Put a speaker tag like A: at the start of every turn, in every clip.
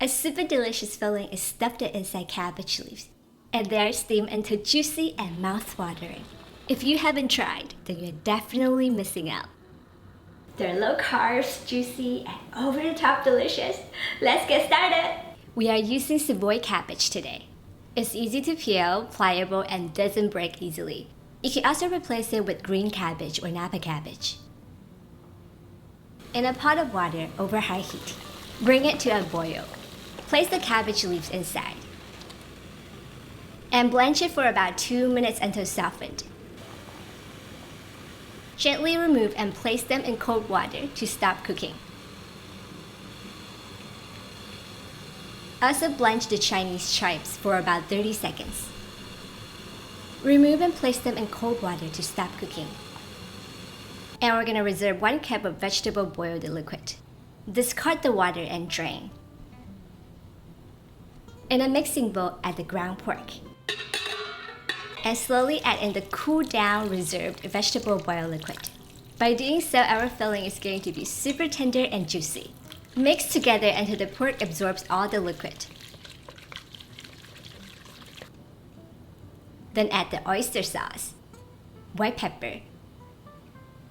A: A super delicious filling is stuffed inside cabbage leaves, and they're steamed until juicy and mouth-watering. If you haven't tried, then you're definitely missing out. They're low carbs, juicy, and over-the-top delicious. Let's get started! We are using savoy cabbage today. It's easy to peel, pliable, and doesn't break easily. You can also replace it with green cabbage or Napa cabbage. In a pot of water over high heat, bring it to a boil. Place the cabbage leaves inside and blanch it for about 2 minutes until softened. Gently remove and place them in cold water to stop cooking. Also blanch the Chinese chives for about 30 seconds. Remove and place them in cold water to stop cooking. And we're gonna reserve 1 cup of vegetable boiled liquid. Discard the water and drain. In a mixing bowl, add the ground pork. And slowly add in the cooled down reserved vegetable boiled liquid. By doing so, our filling is going to be super tender and juicy. Mix together until the pork absorbs all the liquid. Then add the oyster sauce, white pepper,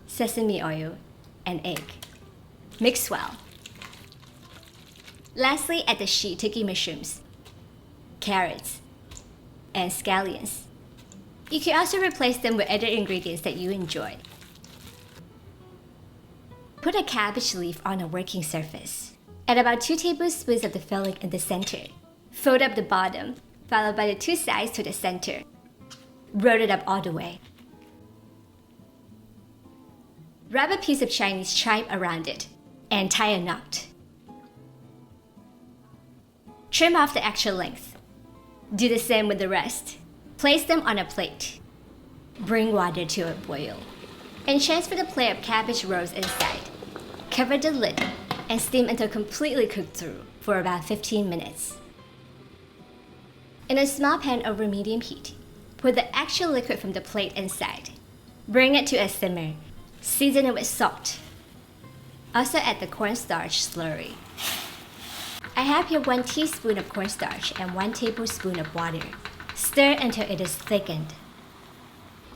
A: sesame oil, and egg. Mix well. Lastly, add the shitake mushrooms, carrots, and scallions. You can also replace them with other ingredients that you enjoy. Put a cabbage leaf on a working surface. Add about 2 tablespoons of the filling in the center. Fold up the bottom, followed by the 2 sides to the center. Roll it up all the way. Wrap a piece of Chinese chive around it and tie a knot. Trim off the extra length. Do the same with the rest. Place them on a plate. Bring water to a boil. And transfer the plate of cabbage rolls inside. Cover the lid and steam until completely cooked through for about 15 minutes. In a small pan over medium heat, put the extra liquid from the plate inside. Bring it to a simmer. Season it with salt. Also add the cornstarch slurry. I have here 1 teaspoon of cornstarch and 1 tablespoon of water. Stir until it is thickened.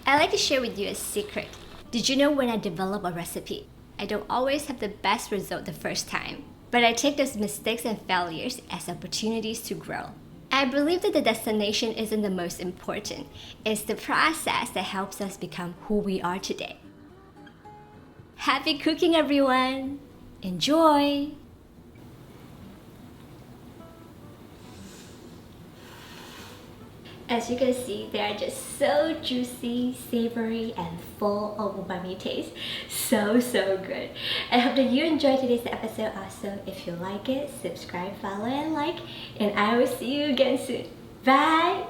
A: I like to share with you a secret. Did you know when I develop a recipe, I don't always have the best result the first time, but I take those mistakes and failures as opportunities to grow. I believe that the destination isn't the most important. It's the process that helps us become who we are today. Happy cooking, everyone! Enjoy! As you can see, they are just so juicy, savory, and full of umami taste. So good. I hope that you enjoyed today's episode also. If you like it, subscribe, follow, and like. And I will see you again soon. Bye!